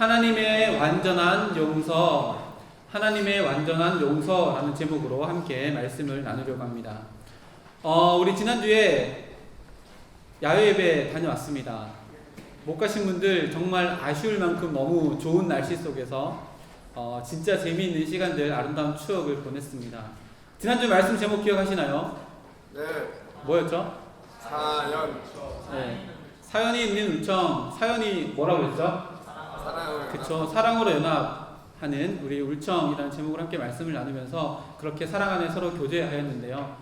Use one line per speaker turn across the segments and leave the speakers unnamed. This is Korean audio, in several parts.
하나님의 완전한 용서, 하나님의 완전한 용서라는 제목으로 함께 말씀을 나누려고 합니다. 우리 지난주에 야외 예배 다녀왔습니다. 못 가신 분들 정말 아쉬울 만큼 너무 좋은 날씨 속에서 진짜 재미있는 시간들, 아름다운 추억을 보냈습니다. 지난주 말씀 제목 기억하시나요?
네.
뭐였죠?
사연.
네. 사연이 있는 울청. 사연이 뭐라고 했죠?
사랑을.
그쵸. 사랑으로 연합하는 우리 울청이라는 제목으로 함께 말씀을 나누면서 그렇게 사랑 안에 서로 교제하였는데요.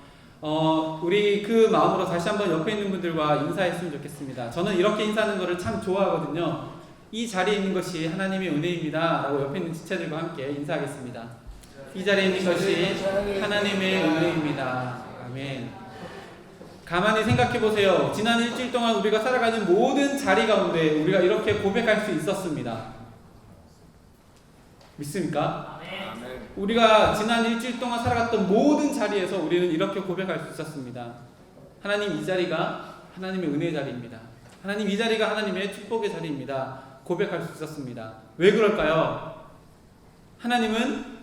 우리 그 마음으로 다시 한번 옆에 있는 분들과 인사했으면 좋겠습니다. 저는 이렇게 인사하는 것을 참 좋아하거든요. 이 자리에 있는 것이 하나님의 은혜입니다 라고 옆에 있는 지체들과 함께 인사하겠습니다. 이 자리에 있는 것이 하나님의 은혜입니다. 아멘. 가만히 생각해 보세요. 지난 일주일 동안 우리가 살아가는 모든 자리 가운데 우리가 이렇게 고백할 수 있었습니다. 믿습니까?
아멘.
우리가 지난 일주일 동안 살아갔던 모든 자리에서 우리는 이렇게 고백할 수 있었습니다. 하나님, 이 자리가 하나님의 은혜의 자리입니다. 하나님, 이 자리가 하나님의 축복의 자리입니다. 고백할 수 있었습니다. 왜 그럴까요? 하나님은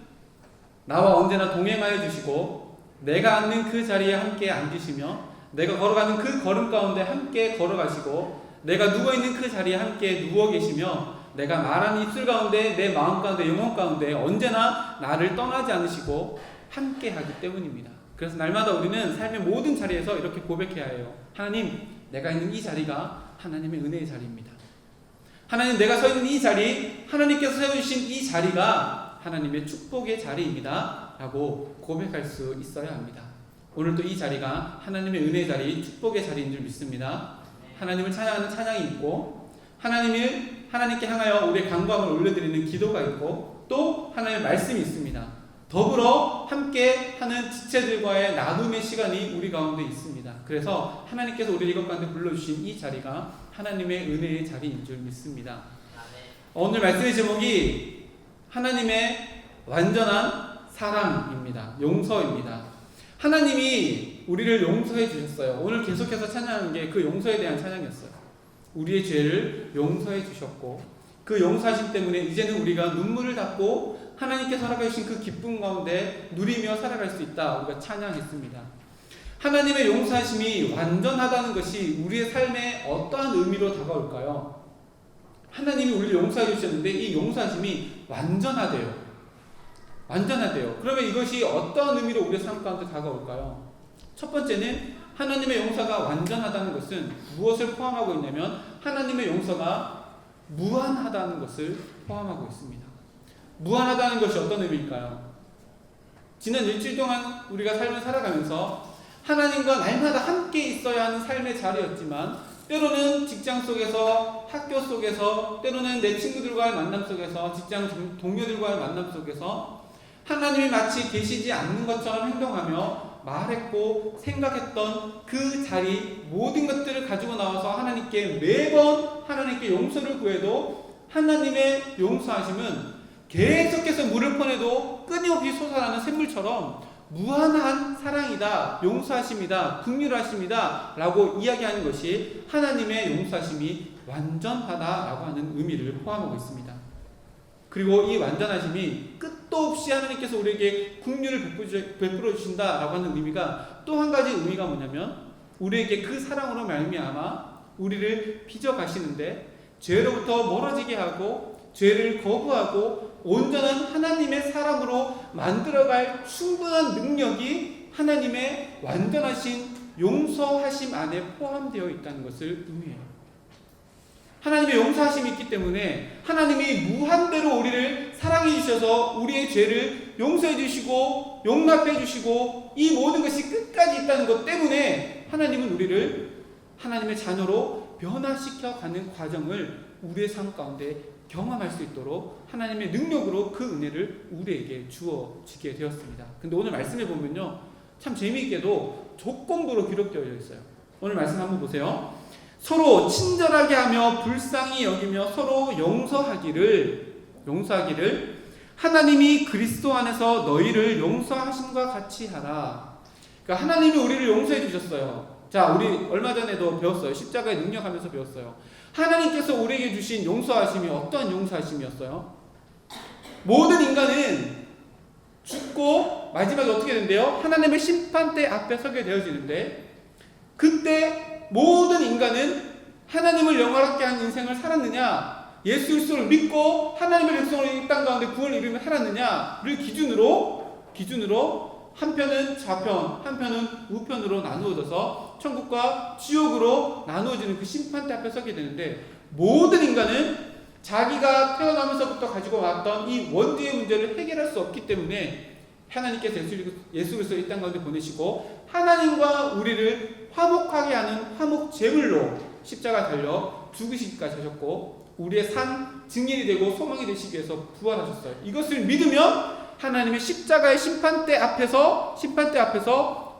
나와 언제나 동행하여 주시고 내가 앉는 그 자리에 함께 앉으시며 내가 걸어가는 그 걸음 가운데 함께 걸어가시고 내가 누워있는 그 자리에 함께 누워 계시며 내가 말하는 입술 가운데 내 마음 가운데 영혼 가운데 언제나 나를 떠나지 않으시고 함께 하기 때문입니다. 그래서 날마다 우리는 삶의 모든 자리에서 이렇게 고백해야 해요. 하나님, 내가 있는 이 자리가 하나님의 은혜의 자리입니다. 하나님, 내가 서 있는 이 자리, 하나님께서 세워주신 이 자리가 하나님의 축복의 자리입니다 라고 고백할 수 있어야 합니다. 오늘도 이 자리가 하나님의 은혜의 자리, 축복의 자리인 줄 믿습니다. 하나님을 찬양하는 찬양이 있고 하나님께 향하여 우리의 간구함을 올려드리는 기도가 있고 또 하나님의 말씀이 있습니다. 더불어 함께 하는 지체들과의 나눔의 시간이 우리 가운데 있습니다. 그래서 하나님께서 우리 이것 가운데 불러주신 이 자리가 하나님의 은혜의 자리인 줄 믿습니다. 오늘 말씀의 제목이 하나님의 완전한 사랑입니다. 용서입니다. 하나님이 우리를 용서해 주셨어요. 오늘 계속해서 찬양하는 게 그 용서에 대한 찬양이었어요. 우리의 죄를 용서해 주셨고 그 용서하심 때문에 이제는 우리가 눈물을 닦고 하나님께 살아가신 그 기쁨 가운데 누리며 살아갈 수 있다. 우리가 찬양했습니다. 하나님의 용서하심이 완전하다는 것이 우리의 삶에 어떠한 의미로 다가올까요? 하나님이 우리를 용서해 주셨는데 이 용서하심이 완전하대요. 그러면 이것이 어떤 의미로 우리의 삶 가운데 다가올까요? 첫 번째는 하나님의 용서가 완전하다는 것은 무엇을 포함하고 있냐면 하나님의 용서가 무한하다는 것을 포함하고 있습니다. 무한하다는 것이 어떤 의미일까요? 지난 일주일 동안 우리가 삶을 살아가면서 하나님과 날마다 함께 있어야 하는 삶의 자리였지만 때로는 직장 속에서, 학교 속에서, 때로는 내 친구들과의 만남 속에서, 직장 동료들과의 만남 속에서 하나님이 마치 계시지 않는 것처럼 행동하며 말했고 생각했던 그 자리 모든 것들을 가지고 나와서 하나님께 매번 하나님께 용서를 구해도 하나님의 용서하심은 계속해서 물을 퍼내도 끊임없이 솟아나는 샘물처럼 무한한 사랑이다, 용서하심이다, 긍휼하심이다 라고 이야기하는 것이 하나님의 용서하심이 완전하다라고 하는 의미를 포함하고 있습니다. 그리고 이 완전하심이 끝도 없이 하나님께서 우리에게 긍휼을 베풀어 주신다라고 하는 의미가 또 한 가지 의미가 뭐냐면 우리에게 그 사랑으로 말미암아 우리를 빚어 가시는데 죄로부터 멀어지게 하고 죄를 거부하고 온전한 하나님의 사람으로 만들어갈 충분한 능력이 하나님의 완전하신 용서하심 안에 포함되어 있다는 것을 의미해요. 하나님의 용서하심이 있기 때문에 하나님이 무한대로 우리를 사랑해 주셔서 우리의 죄를 용서해 주시고 용납해 주시고 이 모든 것이 끝까지 있다는 것 때문에 하나님은 우리를 하나님의 자녀로 변화시켜 가는 과정을 우리의 삶 가운데 경험할 수 있도록 하나님의 능력으로 그 은혜를 우리에게 주어지게 되었습니다. 근데 오늘 말씀해 보면요, 참 재미있게도 조건부로 기록되어 있어요. 오늘 말씀 한번 보세요. 서로 친절하게 하며 불쌍히 여기며 서로 용서하기를 하나님이 그리스도 안에서 너희를 용서하심과 같이 하라. 그러니까 하나님이 우리를 용서해 주셨어요. 자, 우리 얼마 전에도 배웠어요. 십자가의 능력하면서 배웠어요. 하나님께서 우리에게 주신 용서하심이 어떠한 용서하심이었어요? 모든 인간은 죽고 마지막에 어떻게 된대요? 하나님의 심판대 앞에 서게 되어지는데, 그때 모든 인간은 하나님을 영화롭게 한 인생을 살았느냐, 예수 그리스도를 믿고 하나님의 백성으로 이 땅 가운데 구원을 이루며 살았느냐를 기준으로 한편은 좌편, 한편은 우편으로 나누어져서 천국과 지옥으로 나누어지는 그 심판대 앞에 서게 되는데, 모든 인간은 자기가 태어나면서부터 가지고 왔던 이 원죄의 문제를 해결할 수 없기 때문에 하나님께서 예수 그리스도를 이 땅 가운데 보내시고 하나님과 우리를 화목하게 하는 화목 제물로 십자가 달려 죽으시기까지 하셨고, 우리의 산 증인이 되고 소망이 되시기 위해서 부활하셨어요. 이것을 믿으면 하나님의 십자가의 심판대 앞에서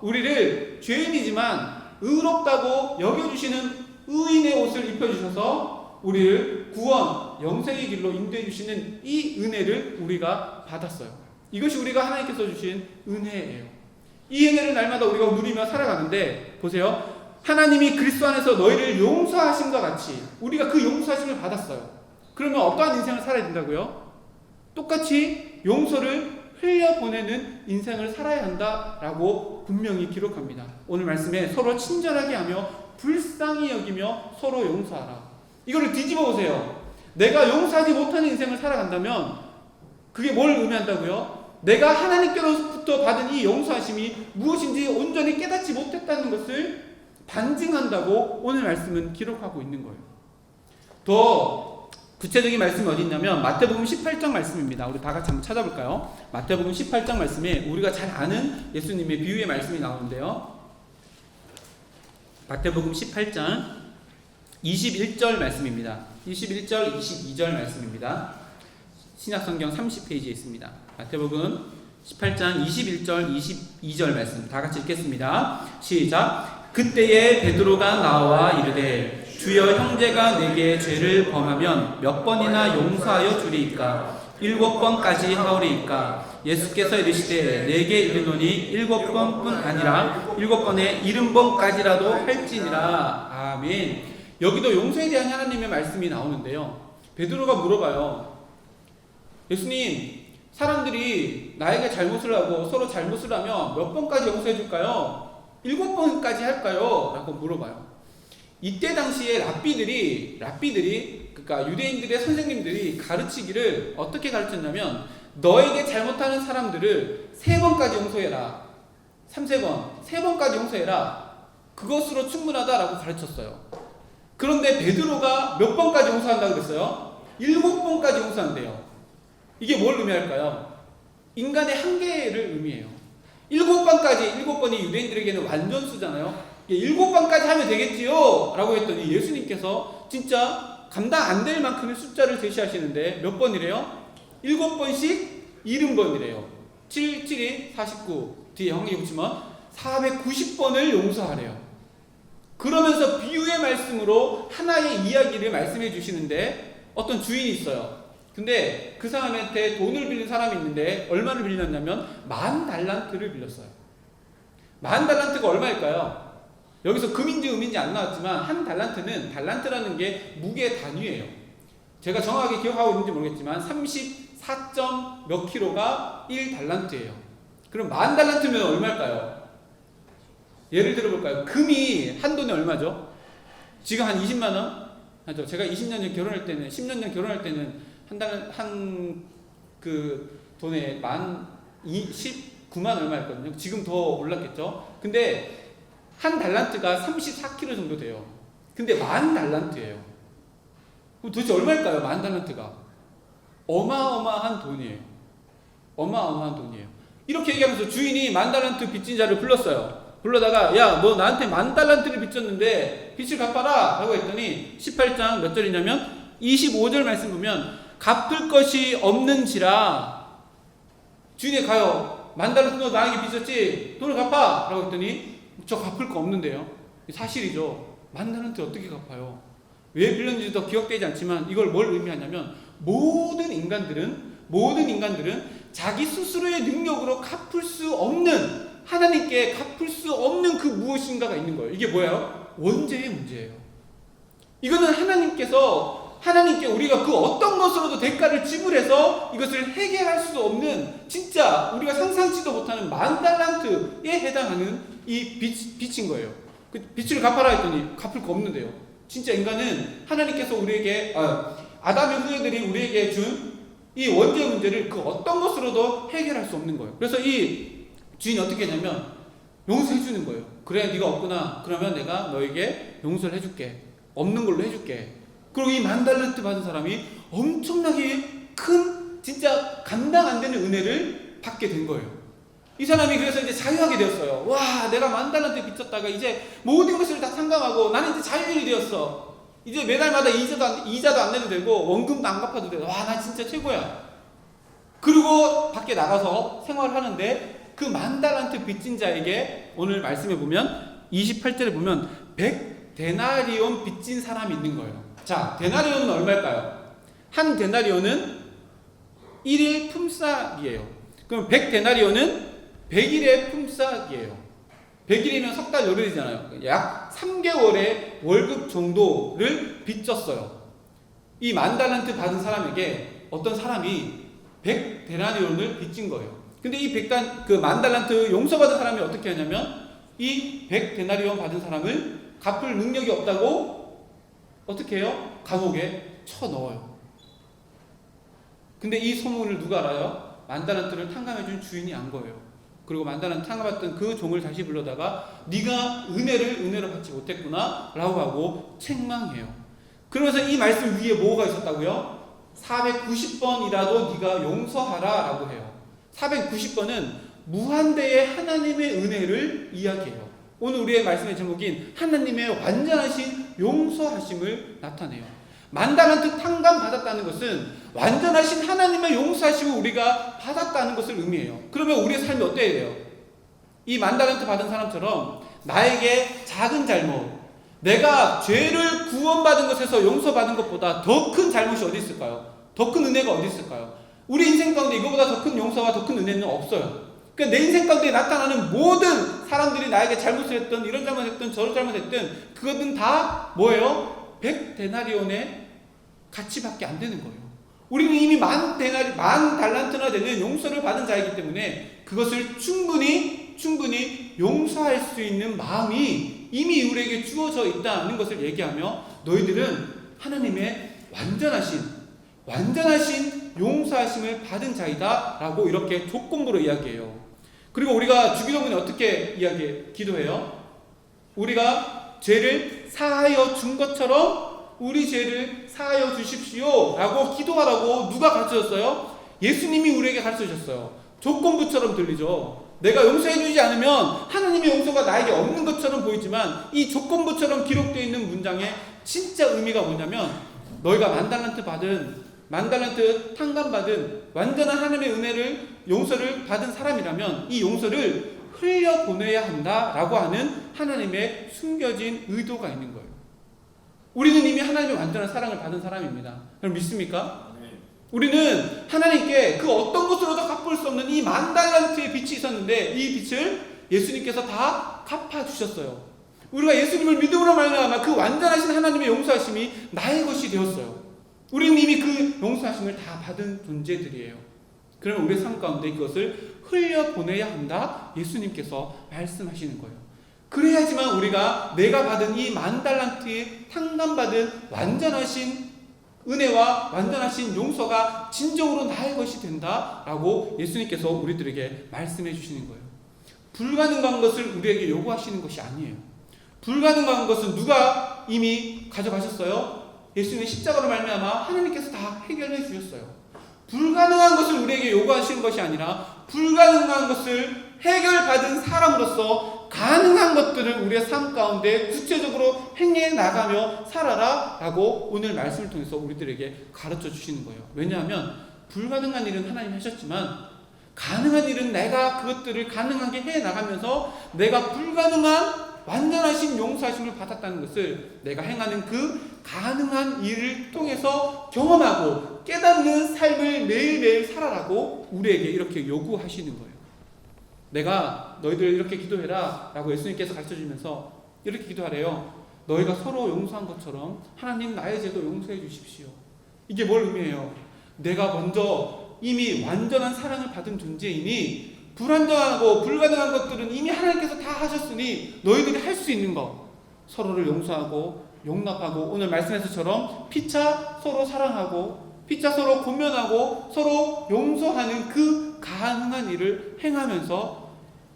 우리를 죄인이지만 의롭다고 여겨주시는 의인의 옷을 입혀주셔서 우리를 구원, 영생의 길로 인도해 주시는 이 은혜를 우리가 받았어요. 이것이 우리가 하나님께서 주신 은혜예요. 이 은혜를 날마다 우리가 누리며 살아가는데, 보세요. 하나님이 그리스도 안에서 너희를 용서하심과 같이 우리가 그 용서하심을 받았어요. 그러면 어떠한 인생을 살아야 된다고요? 똑같이 용서를 흘려보내는 인생을 살아야 한다라고 분명히 기록합니다. 오늘 말씀에 서로 친절하게 하며 불쌍히 여기며 서로 용서하라. 이거를 뒤집어 보세요. 내가 용서하지 못하는 인생을 살아간다면 그게 뭘 의미한다고요? 내가 하나님께로부터 받은 이 용서하심이 무엇인지 온전히 깨닫지 못했다는 것을 반증한다고 오늘 말씀은 기록하고 있는 거예요. 더 구체적인 말씀이 어디 있냐면 마태복음 18장 말씀입니다. 우리 다 같이 한번 찾아볼까요? 마태복음 18장 말씀에 우리가 잘 아는 예수님의 비유의 말씀이 나오는데요. 마태복음 18장 21절 말씀입니다. 21절, 22절 말씀입니다. 신약성경 30페이지에 있습니다. 마태복음 18장 21절, 22절 말씀 다 같이 읽겠습니다. 시작. 그때에 베드로가 나와 이르되 주여, 형제가 내게 죄를 범하면 몇 번이나 용서하여 주리이까? 7번까지 하오리이까? 예수께서 이르시되 내게 이르노니 7번뿐 아니라 7번에 70번까지라도 할지니라. 아멘. 여기도 용서에 대한 하나님의 말씀이 나오는데요. 베드로가 물어봐요. 예수님, 사람들이 나에게 잘못을 하고 서로 잘못을 하면 몇 번까지 용서해 줄까요? 7번까지 할까요? 라고 물어봐요. 이때 당시에 랍비들이 그러니까 유대인들의 선생님들이 가르치기를 어떻게 가르쳤냐면, 너에게 잘못하는 사람들을 3번까지 용서해라. 3번까지 용서해라. 그것으로 충분하다라고 가르쳤어요. 그런데 베드로가 몇 번까지 용서한다고 그랬어요? 7번까지 용서한대요. 이게 뭘 의미할까요? 인간의 한계를 의미해요. 7번이 유대인들에게는 완전수잖아요. 7번까지 하면 되겠지요? 라고 했더니 예수님께서 진짜 감당 안 될 만큼의 숫자를 제시하시는데 몇 번이래요? 7번씩 70번이래요. 7, 7이 49, 뒤에 한개 붙이면 490번을 용서하래요. 그러면서 비유의 말씀으로 하나의 이야기를 말씀해 주시는데, 어떤 주인이 있어요. 근데 그 사람한테 돈을 빌린 사람이 있는데 얼마를 빌렸냐면 10,000달란트를 빌렸어요. 10,000달란트가 얼마일까요? 여기서 금인지 음인지 안 나왔지만 한 달란트는, 달란트라는 게 무게 단위예요. 제가 정확하게 기억하고 있는지 모르겠지만 34점 몇 킬로가 1달란트예요. 그럼 10,000달란트면 얼마일까요? 예를 들어볼까요? 금이 한 돈에 얼마죠? 지금 한 20만 원? 하죠. 제가 20년 전 결혼할 때는, 10년 전 결혼할 때는 그 돈에 19만 얼마였거든요. 지금 더 올랐겠죠. 근데 한 달란트가 34kg 정도 돼요. 근데 10,000달란트예요. 그럼 도대체 얼마일까요? 10,000달란트가 어마어마한 돈이에요. 어마어마한 돈이에요. 이렇게 얘기하면서 주인이 10,000달란트 빚진 자를 불렀어요. 불러다가 야, 너 나한테 10,000달란트를 빚졌는데 빚을 갚아라 라고 했더니 18장 몇 절이냐면 25절 말씀 보면, 갚을 것이 없는지라. 주인에 가요. 10,000달란트 너 나에게 빚졌지? 돈을 갚아 라고 했더니 저 갚을 거 없는데요. 사실이죠. 10,000달란트 어떻게 갚아요? 왜 빌렸는지도 기억되지 않지만 이걸 뭘 의미하냐면, 모든 인간들은 자기 스스로의 능력으로 갚을 수 없는, 하나님께 갚을 수 없는 그 무엇인가가 있는 거예요. 이게 뭐예요? 원죄의 문제예요. 이거는 하나님께 우리가 그 어떤 것으로도 대가를 지불해서 이것을 해결할 수 없는, 진짜 우리가 상상치도 못하는 10,000달란트에 해당하는 이 빚인 거예요. 그 빚을 갚아라 했더니 갚을 거 없는데요. 진짜 인간은 하나님께서 우리에게 아담의 후예들이 우리에게 준 이 원죄 문제를 그 어떤 것으로도 해결할 수 없는 거예요. 그래서 이 주인이 어떻게 했냐면 용서해 주는 거예요. 그래, 네가 없구나. 그러면 내가 너에게 용서를 해줄게. 없는 걸로 해줄게. 그리고 이 10,000달란트 받은 사람이 엄청나게 큰, 진짜 감당 안 되는 은혜를 받게 된 거예요. 이 사람이 그래서 이제 자유하게 되었어요. 와, 내가 10,000달란트 빚졌다가 이제 모든 것을 다 탕감하고 나는 이제 자유인이 되었어. 이제 매달마다 이자도 안 내도 되고 원금도 안 갚아도 돼. 와, 나 진짜 최고야. 그리고 밖에 나가서 생활을 하는데 그 10,000달란트 빚진 자에게 오늘 말씀해 보면 28절에 보면 100데나리온 빚진 사람이 있는 거예요. 자, 데나리온은 얼마일까요? 한 데나리온은 1일 품삯이에요. 그럼 100데나리온은 100일의 품삯이에요. 100일이면 석 달 열흘이잖아요. 약 3개월의 월급 정도를 빚졌어요. 이 10,000달란트 받은 사람에게 어떤 사람이 100데나리온을 빚진 거예요. 근데 이 10,000달란트 용서받은 사람이 어떻게 하냐면 이 100데나리온 받은 사람을 갚을 능력이 없다고 어떻게 해요? 감옥에 쳐넣어요. 근데 이 소문을 누가 알아요? 10,000달란트를 탕감해준 주인이 안 거예요. 그리고 10,000달란트 탕감받던 그 종을 다시 불러다가 네가 은혜를 받지 못했구나 라고 하고 책망해요. 그러면서 이 말씀 위에 뭐가 있었다고요? 490번이라도 네가 용서하라 라고 해요. 490번은 무한대의 하나님의 은혜를 이야기해요. 오늘 우리의 말씀의 제목인 하나님의 완전하신 용서하심을 나타내요. 10,000달란트 탕감 받았다는 것은 완전하신 하나님의 용서하심을 우리가 받았다는 것을 의미해요. 그러면 우리의 삶이 어때야 돼요? 이 10,000달란트 받은 사람처럼 나에게 작은 잘못, 내가 죄를 구원받은 것에서 용서받은 것보다 더 큰 잘못이 어디 있을까요? 더 큰 은혜가 어디 있을까요? 우리 인생 가운데 이거보다 더 큰 용서와 더 큰 은혜는 없어요. 그러니까 내 인생 가운데 나타나는 모든 사람들이 나에게 잘못을 했든 이런 잘못했든 저런 잘못했든 그것은 다 뭐예요? 100데나리온의 가치밖에 안 되는 거예요. 우리는 이미 10,000달란트나 되는 용서를 받은 자이기 때문에 그것을 충분히 용서할 수 있는 마음이 이미 우리에게 주어져 있다는 것을 얘기하며 너희들은 하나님의 완전하신 용서하심을 받은 자이다 라고 이렇게 조건부로 이야기해요. 그리고 우리가 주기도문에 어떻게 기도해요? 우리가 죄를 사하여 준 것처럼 우리 죄를 사하여 주십시오 라고 기도하라고 누가 가르쳐줬어요? 예수님이 우리에게 가르쳐주셨어요. 조건부처럼 들리죠. 내가 용서해주지 않으면 하나님의 용서가 나에게 없는 것처럼 보이지만 이 조건부처럼 기록되어 있는 문장의 진짜 의미가 뭐냐면 너희가 10,000달란트 탕감받은 완전한 하나님의 용서를 받은 사람이라면 이 용서를 흘려보내야 한다라고 하는 하나님의 숨겨진 의도가 있는 거예요. 우리는 이미 하나님의 완전한 사랑을 받은 사람입니다. 여러분 믿습니까? 우리는 하나님께 그 어떤 것으로도 갚을 수 없는 이 10,000달란트의 빚이 있었는데 이 빚을 예수님께서 다 갚아주셨어요. 우리가 예수님을 믿음으로 말미암아 그 완전하신 하나님의 용서하심이 나의 것이 되었어요. 우리는 이미 그 용서하심을 다 받은 존재들이에요. 그러면 우리의 삶 가운데 그것을 흘려보내야 한다 예수님께서 말씀하시는 거예요. 그래야지만 우리가 내가 받은 이 10,000달란트의 탕감받은 완전하신 은혜와 완전하신 용서가 진정으로 나의 것이 된다라고 예수님께서 우리들에게 말씀해 주시는 거예요. 불가능한 것을 우리에게 요구하시는 것이 아니에요. 불가능한 것은 누가 이미 가져가셨어요? 예수님의 십자가로 말미암아 하나님께서 다 해결해 주셨어요. 불가능한 것을 우리에게 요구하시는 것이 아니라 불가능한 것을 해결받은 사람으로서 가능한 것들을 우리의 삶 가운데 구체적으로 행해 나가며 살아라 라고 오늘 말씀을 통해서 우리들에게 가르쳐 주시는 거예요. 왜냐하면 불가능한 일은 하나님이 하셨지만 가능한 일은 내가 그것들을 가능하게 해 나가면서 내가 불가능한 완전하신 용서하심을 받았다는 것을 내가 행하는 그 가능한 일을 통해서 경험하고 깨닫는 삶을 매일매일 살아라고 우리에게 이렇게 요구하시는 거예요. 내가 너희들 이렇게 기도해라 라고 예수님께서 가르쳐주면서 이렇게 기도하래요. 너희가 서로 용서한 것처럼 하나님 나의 죄도 용서해 주십시오. 이게 뭘 의미해요? 내가 먼저 이미 완전한 사랑을 받은 존재이니 불완전하고 불가능한 것들은 이미 하나님께서 다 하셨으니 너희들이 할 수 있는 거, 서로를 용서하고 용납하고, 오늘 말씀에서처럼 피차 서로 사랑하고 피차 서로 권면하고 서로 용서하는 그 가능한 일을 행하면서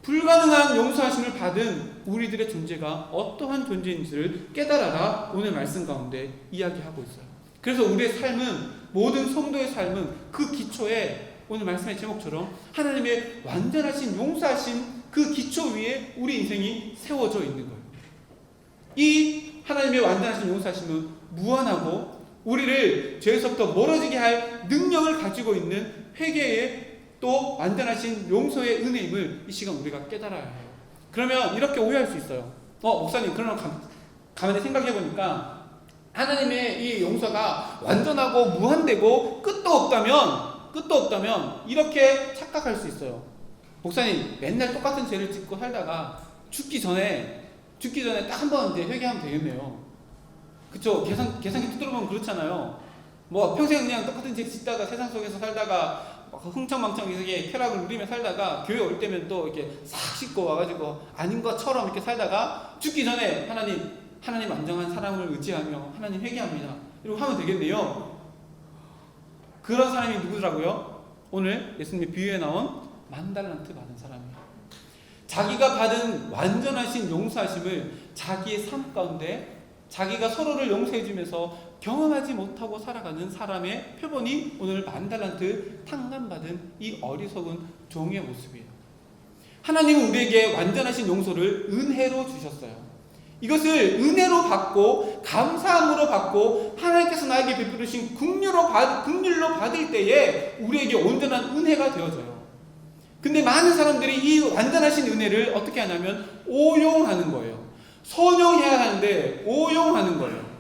불가능한 용서하심을 받은 우리들의 존재가 어떠한 존재인지를 깨달아라, 오늘 말씀 가운데 이야기하고 있어요. 그래서 우리의 삶은, 모든 성도의 삶은 그 기초에 오늘 말씀의 제목처럼 하나님의 완전하신 용서하심, 그 기초 위에 우리 인생이 세워져 있는 거예요. 이 하나님의 완전하신 용서하심은 무한하고 우리를 죄에서부터 멀어지게 할 능력을 가지고 있는 회개의 또 완전하신 용서의 은혜임을 이 시간 우리가 깨달아야 해요. 그러면 이렇게 오해할 수 있어요. 목사님, 그러면 가만히 생각해 보니까 하나님의 이 용서가 완전하고 무한되고 끝도 없다면 이렇게 착각할 수 있어요. 목사님, 맨날 똑같은 죄를 짓고 살다가 죽기 전에 딱 한 번 이제 회개하면 되겠네요. 그쵸? 계산기 두드려보면 그렇잖아요. 뭐 평생 그냥 똑같은 죄 짓다가 세상 속에서 살다가 흥청망청 이렇게 쾌락을 누리며 살다가 교회 올 때면 또 이렇게 싹 씻고 와가지고 아닌 것처럼 이렇게 살다가 죽기 전에 하나님 완전한 사랑을 의지하며 하나님 회개합니다, 이러고 하면 되겠네요. 그런 사람이 누구더라고요? 오늘 예수님의 비유에 나온 만달란트 받은 사람이에요. 자기가 받은 완전하신 용서하심을 자기의 삶 가운데 자기가 서로를 용서해 주면서 경험하지 못하고 살아가는 사람의 표본이 오늘 만달란트 탕감받은 이 어리석은 종의 모습이에요. 하나님은 우리에게 완전하신 용서를 은혜로 주셨어요. 이것을 은혜로 받고 감사함으로 받고 하나님께서 나에게 베푸신 긍휼로 받을 때에 우리에게 온전한 은혜가 되어져요. 근데 많은 사람들이 이 완전하신 은혜를 어떻게 하냐면 오용하는 거예요. 선용해야 하는데 오용하는 거예요.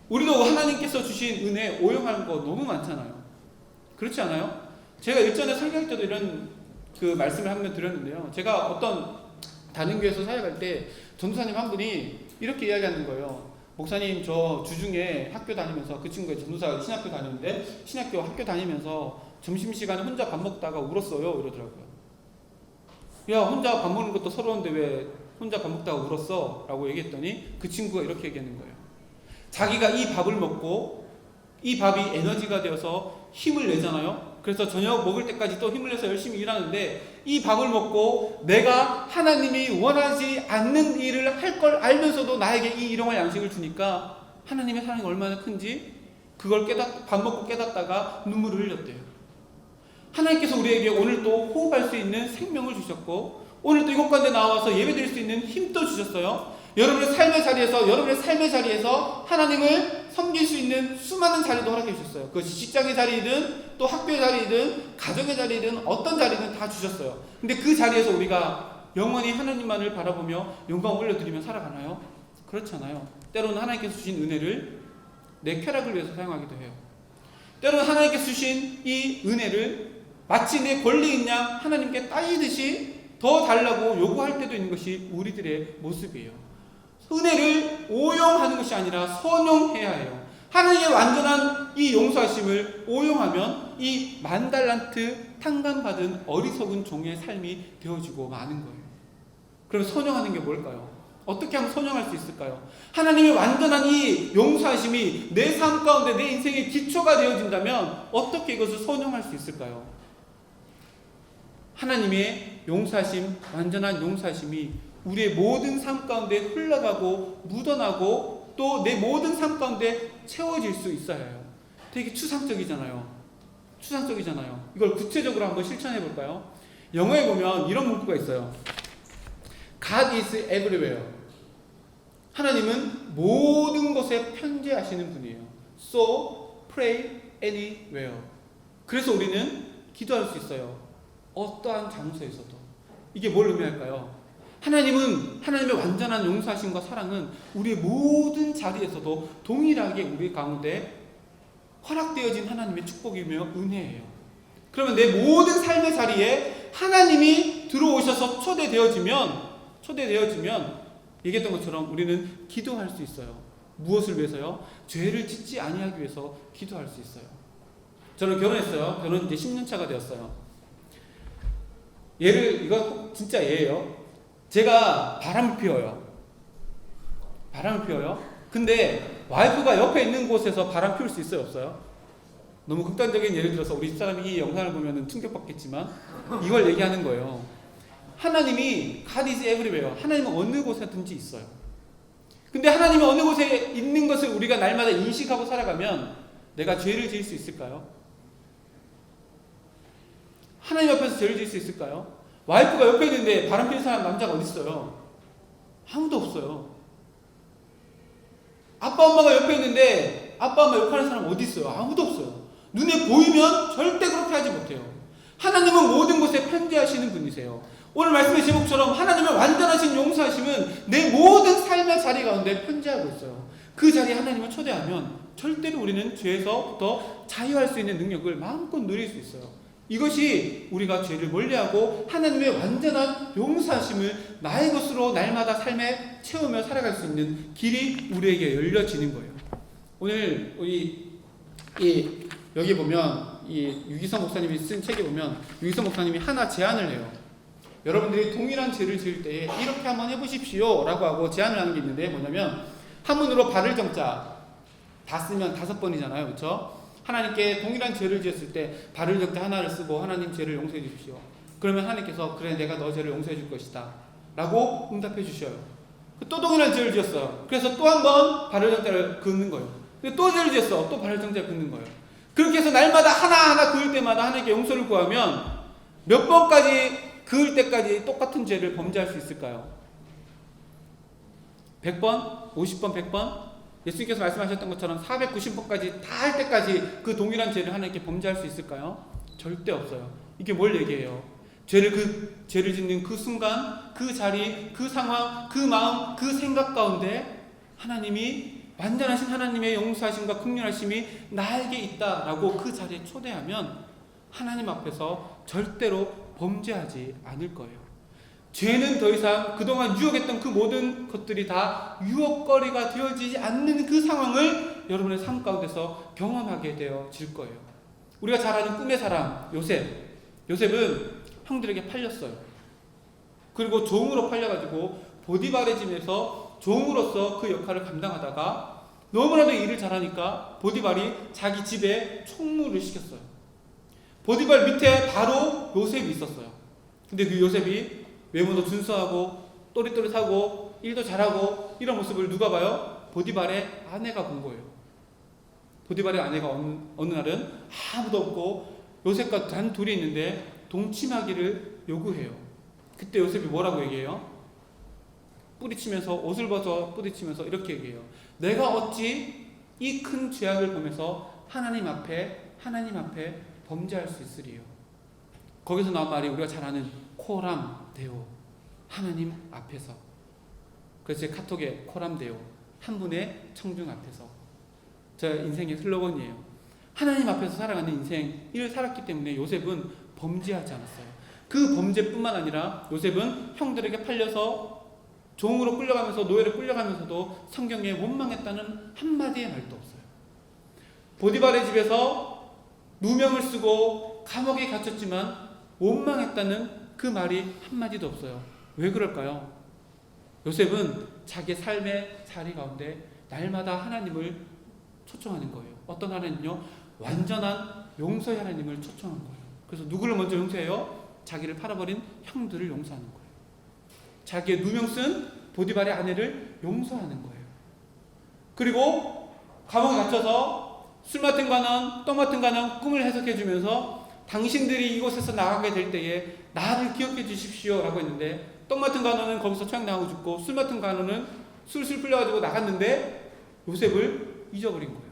우리도 하나님께서 주신 은혜 오용하는 거 너무 많잖아요. 그렇지 않아요? 제가 일전에 설교할 때도 이런 그 말씀을 한 번 드렸는데요. 제가 어떤 다른 교회에서 사역할 때 전도사님 한 분이 이렇게 이야기하는 거예요. 목사님, 저 주중에 학교 다니면서, 그 친구가 전도사 신학교 다니는데 신학교 학교 다니면서 점심시간에 혼자 밥 먹다가 울었어요, 이러더라고요. 야, 혼자 밥 먹는 것도 서러운데 왜 혼자 밥 먹다가 울었어? 라고 얘기했더니 그 친구가 이렇게 얘기하는 거예요. 자기가 이 밥을 먹고 이 밥이 에너지가 되어서 힘을 내잖아요. 그래서 저녁 먹을 때까지 또 힘을 내서 열심히 일하는데 이 밥을 먹고 내가 하나님이 원하지 않는 일을 할 걸 알면서도 나에게 이 일용할 양식을 주니까 하나님의 사랑이 얼마나 큰지 그걸 밥 먹고 깨닫다가 눈물을 흘렸대요. 하나님께서 우리에게 오늘 또 호흡할 수 있는 생명을 주셨고 오늘 또 이곳 가운데 나와서 예배드릴 수 있는 힘도 주셨어요. 여러분의 삶의 자리에서 하나님을 섬길 수 있는 수많은 자리도 허락해 주셨어요. 그것이 직장의 자리이든 또 학교의 자리이든 가정의 자리이든 어떤 자리든 다 주셨어요. 근데 그 자리에서 우리가 영원히 하나님만을 바라보며 영광 올려드리며 살아가나요? 그렇지 않아요. 때로는 하나님께서 주신 은혜를 내 쾌락을 위해서 사용하기도 해요. 때로는 하나님께서 주신 이 은혜를 마치 내 권리인 양 하나님께 따지듯이 더 달라고 요구할 때도 있는 것이 우리들의 모습이에요. 은혜를 오용하는 것이 아니라 선용해야 해요. 하나님의 완전한 이 용서하심을 오용하면 이 만달란트 탕감받은 어리석은 종의 삶이 되어지고 마는 거예요. 그럼 선용하는 게 뭘까요? 어떻게 하면 선용할 수 있을까요? 하나님의 완전한 이 용서하심이 내 삶 가운데 내 인생의 기초가 되어진다면 어떻게 이것을 선용할 수 있을까요? 하나님의 용서하심, 완전한 용서하심이 우리의 모든 삶 가운데 흘러가고 묻어나고 또 내 모든 삶 가운데 채워질 수 있어야 해요. 되게 추상적이잖아요. 이걸 구체적으로 한번 실천해 볼까요? 영어에 보면 이런 문구가 있어요. God is everywhere. 하나님은 모든 곳에 편재하시는 분이에요. So pray anywhere. 그래서 우리는 기도할 수 있어요. 어떠한 장소에서도. 이게 뭘 의미할까요? 하나님의 완전한 용서하심과 사랑은 우리의 모든 자리에서도 동일하게 우리 가운데 허락되어진 하나님의 축복이며 은혜예요. 그러면 내 모든 삶의 자리에 하나님이 들어오셔서 초대되어지면 얘기했던 것처럼 우리는 기도할 수 있어요. 무엇을 위해서요? 죄를 짓지 아니하기 위해서 기도할 수 있어요. 저는 결혼했어요. 결혼 이제 10년 차가 되었어요. 이거 진짜 예예요. 제가 바람을 피워요. 근데 와이프가 옆에 있는 곳에서 바람 피울 수 있어요, 없어요? 너무 극단적인 예를 들어서 우리 집사람이 이 영상을 보면 충격받겠지만 이걸 얘기하는 거예요. 하나님이 God is everywhere. 하나님은 어느 곳에든지 있어요. 근데 하나님이 어느 곳에 있는 것을 우리가 날마다 인식하고 살아가면 내가 죄를 지을 수 있을까요? 하나님 앞에서 죄를 지을 수 있을까요? 와이프가 옆에 있는데 바람 피는 사람 남자가 어디 있어요? 아무도 없어요. 아빠 엄마가 옆에 있는데 아빠 엄마 욕하는 사람 어디 있어요? 아무도 없어요. 눈에 보이면 절대 그렇게 하지 못해요. 하나님은 모든 곳에 편재하시는 분이세요. 오늘 말씀의 제목처럼 하나님의 완전하신 용서하심은 내 모든 삶의 자리 가운데 편재하고 있어요. 그 자리에 하나님을 초대하면 절대로 우리는 죄에서부터 자유할 수 있는 능력을 마음껏 누릴 수 있어요. 이것이 우리가 죄를 멀리하고 하나님의 완전한 용서하심을 나의 것으로 날마다 삶에 채우며 살아갈 수 있는 길이 우리에게 열려지는 거예요. 오늘 여기 보면 유기성 목사님이 쓴 책에 보면 유기성 목사님이 하나 제안을 해요. 여러분들이 동일한 죄를 지을 때에 이렇게 한번 해보십시오 라고 하고 제안을 하는 게 있는데 뭐냐면 한문으로 발을 정자 다 쓰면 5번이잖아요. 그렇죠? 하나님께 동일한 죄를 지었을 때 발을 정자 하나를 쓰고 하나님 죄를 용서해 주십시오. 그러면 하나님께서 그래 내가 너 죄를 용서해 줄 것이다 라고 응답해 주셔요. 또 동일한 죄를 지었어요. 그래서 또 한 번 발을 정자를 긋는 거예요. 또 죄를 지었어. 또 발을 정자를 긋는 거예요. 그렇게 해서 날마다 하나하나 그을 때마다 하나님께 용서를 구하면 몇 번까지 그을 때까지 똑같은 죄를 범죄할 수 있을까요? 100번? 50번? 100번? 예수님께서 말씀하셨던 것처럼 490번까지 다 할 때까지 그 동일한 죄를 하나님께 범죄할 수 있을까요? 절대 없어요. 이게 뭘 얘기해요? 죄를 짓는 그 순간, 그 자리, 그 상황, 그 마음, 그 생각 가운데 하나님이 완전하신 하나님의 용서하심과 긍휼하심이 나에게 있다라고 그 자리에 초대하면 하나님 앞에서 절대로 범죄하지 않을 거예요. 죄는 더 이상 그동안 유혹했던 그 모든 것들이 다 유혹거리가 되어지지 않는 그 상황을 여러분의 삶 가운데서 경험하게 되어질 거예요. 우리가 잘 아는 꿈의 사람 요셉은 형들에게 팔렸어요. 그리고 종으로 팔려가지고 보디발의 집에서 종으로서 그 역할을 감당하다가 너무나도 일을 잘하니까 보디발이 자기 집에 총무를 시켰어요. 보디발 밑에 바로 요셉이 있었어요. 근데 그 요셉이 외모도 준수하고 또릿또릿하고 일도 잘하고 이런 모습을 누가 봐요? 보디발의 아내가 본 거예요. 보디발의 아내가 어느 날은 아무도 없고 요셉과 단 둘이 있는데 동침하기를 요구해요. 그때 요셉이 뭐라고 얘기해요? 뿌리치면서 옷을 벗어 뿌리치면서 이렇게 얘기해요. 내가 어찌 이 큰 죄악을 보면서 하나님 앞에 범죄할 수 있으리요. 거기서 나온 말이 우리가 잘 아는 코람 데오, 하나님 앞에서. 그래서 제 카톡에 코람 데오, 한 분의 청중 앞에서. 제 인생의 슬로건이에요. 하나님 앞에서 살아가는 인생을 살았기 때문에 요셉은 범죄하지 않았어요. 그 범죄뿐만 아니라 요셉은 형들에게 팔려서 종으로 끌려가면서 노예로 끌려가면서도 성경에 원망했다는 한마디의 말도 없어요. 보디발의 집에서 누명을 쓰고 감옥에 갇혔지만 원망했다는 그 말이 한마디도 없어요. 왜 그럴까요? 요셉은 자기 삶의 자리 가운데 날마다 하나님을 초청하는 거예요. 어떤 하나님요? 완전한 용서의 하나님을 초청한 거예요. 그래서 누구를 먼저 용서해요? 자기를 팔아버린 형들을 용서하는 거예요. 자기의 누명 쓴 보디발의 아내를 용서하는 거예요. 그리고 감옥에 갇혀서 술 맡은 관원, 떡 맡은 관원 꿈을 해석해 주면서 당신들이 이곳에서 나가게 될 때에 나를 기억해 주십시오 라고 했는데 떡 맡은 관원은 거기서 처형당하고 죽고 술 맡은 관원은 술술 풀려가지고 나갔는데 요셉을 잊어버린 거예요.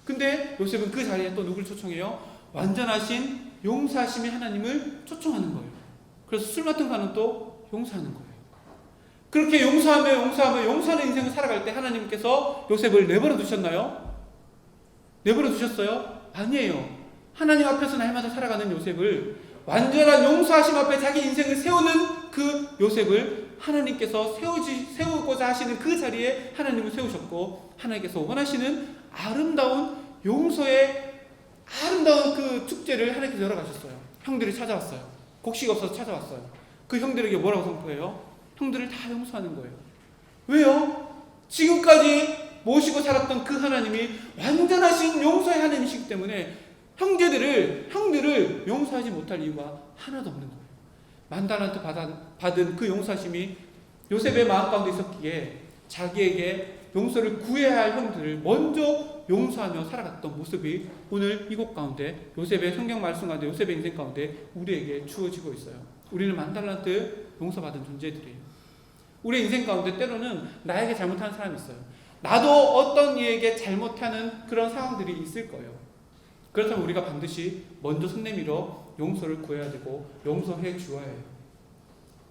근데 요셉은 그 자리에 또 누굴 초청해요? 완전하신 용서하심의 하나님을 초청하는 거예요. 그래서 술 맡은 관원 또 용서하는 거예요. 그렇게 용서하는 인생을 살아갈 때 하나님께서 요셉을 내버려 두셨나요? 내버려 두셨어요? 아니에요. 하나님 앞에서 날마다 살아가는 요셉을 완전한 용서하심 앞에 자기 인생을 세우는 그 요셉을 하나님께서 세우고자 하시는 그 자리에 하나님을 세우셨고, 하나님께서 원하시는 아름다운 용서의 아름다운 그 축제를 하나님께서 열어가셨어요. 형들이 찾아왔어요. 곡식이 없어서 찾아왔어요. 그 형들에게 뭐라고 선포해요? 형들을 다 용서하는 거예요. 왜요? 지금까지 모시고 살았던 그 하나님이 완전하신 용서의 하나님이시기 때문에 형들을 용서하지 못할 이유가 하나도 없는 거예요. 만달란트 받은 그 용서하심이 요셉의 마음 가운데 있었기에 자기에게 용서를 구해야 할 형들을 먼저 용서하며 살아갔던 모습이 오늘 이곳 가운데 요셉의 성경 말씀 가운데 요셉의 인생 가운데 우리에게 주어지고 있어요. 우리는 만달란트 용서받은 존재들이에요. 우리 인생 가운데 때로는 나에게 잘못하는 사람이 있어요. 나도 어떤 이에게 잘못하는 그런 상황들이 있을 거예요. 그렇다면 우리가 반드시 먼저 손 내밀어 용서를 구해야 되고 용서해 주어야 해요.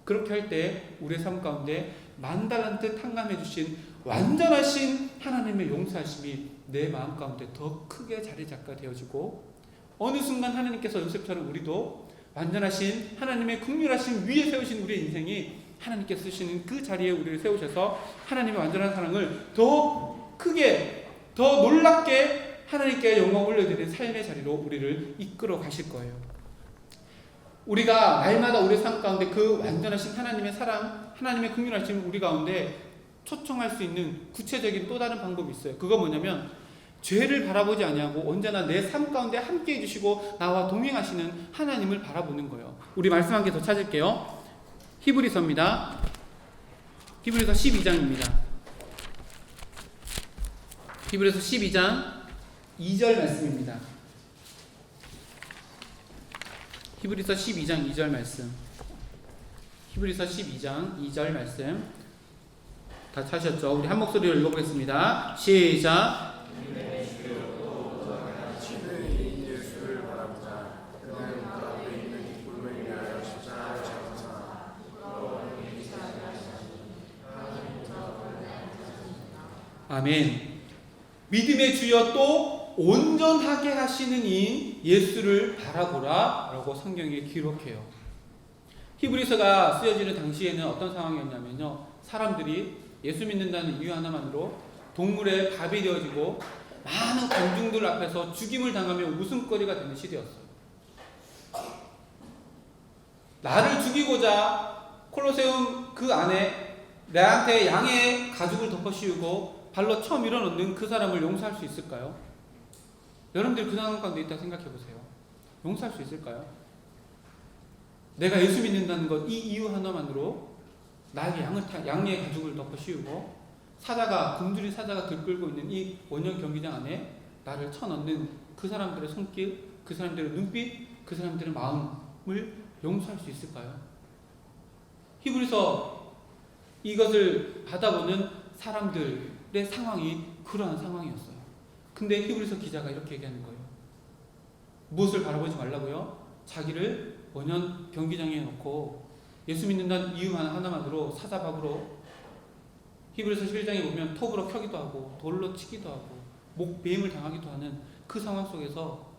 그렇게 할 때 우리의 삶 가운데 만달란트 탕감해 주신 완전하신 하나님의 용서하심이 내 마음 가운데 더 크게 자리 잡게 되어지고, 어느 순간 하나님께서 요셉처럼 우리도 완전하신 하나님의 긍휼하심 위에 세우신 우리의 인생이 하나님께서 쓰시는 그 자리에 우리를 세우셔서 하나님의 완전한 사랑을 더 크게 더 놀랍게 하나님께 영광 올려드리는 삶의 자리로 우리를 이끌어 가실 거예요. 우리가 날마다 우리 삶 가운데 그 완전하신 하나님의 사랑, 하나님의 긍휼하심 우리 가운데 초청할 수 있는 구체적인 또 다른 방법이 있어요. 그거 뭐냐면 죄를 바라보지 아니하고 언제나 내 삶 가운데 함께 해주시고 나와 동행하시는 하나님을 바라보는 거예요. 우리 말씀 한 개 더 찾을게요. 히브리서입니다. 히브리서 12장입니다. 히브리서 12장 2절 말씀입니다. 히브리서 12장 2절 말씀. 히브리서 12장 2절 말씀. 다 찾으셨죠? 우리 한 목소리로 읽어보겠습니다. 시작. 아멘. 믿음의 주여 또 온전하게 하시는 이 예수를 바라보라 라고 성경에 기록해요. 히브리서가 쓰여지는 당시에는 어떤 상황이었냐면요, 사람들이 예수 믿는다는 이유 하나만으로 동물의 밥이 되어지고 많은 관중들 앞에서 죽임을 당하며 웃음거리가 되는 시대였어요. 나를 죽이고자 콜로세움 그 안에 나한테 양의 가죽을 덮어 씌우고 발로 쳐 밀어넣는 그 사람을 용서할 수 있을까요? 여러분들 그 상황 가운데 있다 생각해 보세요. 용서할 수 있을까요? 내가 예수 믿는다는 것, 이 이유 하나만으로 나에게 양의 가죽을 덮어 씌우고 굶주린 사자가 들끓고 있는 이 원형 경기장 안에 나를 쳐넣는 그 사람들의 손길, 그 사람들의 눈빛, 그 사람들의 마음을 용서할 수 있을까요? 히브리서 이것을 받아보는 사람들의 상황이 그러한 상황이었어요. 근데 히브리서 기자가 이렇게 얘기하는 거예요. 무엇을 바라보지 말라고요? 자기를 원형 경기장에 놓고 예수 믿는다는 이유 하나만으로 사자밥으로, 히브리서 11장에 보면 톱으로 켜기도 하고 돌로 치기도 하고 목배임을 당하기도 하는 그 상황 속에서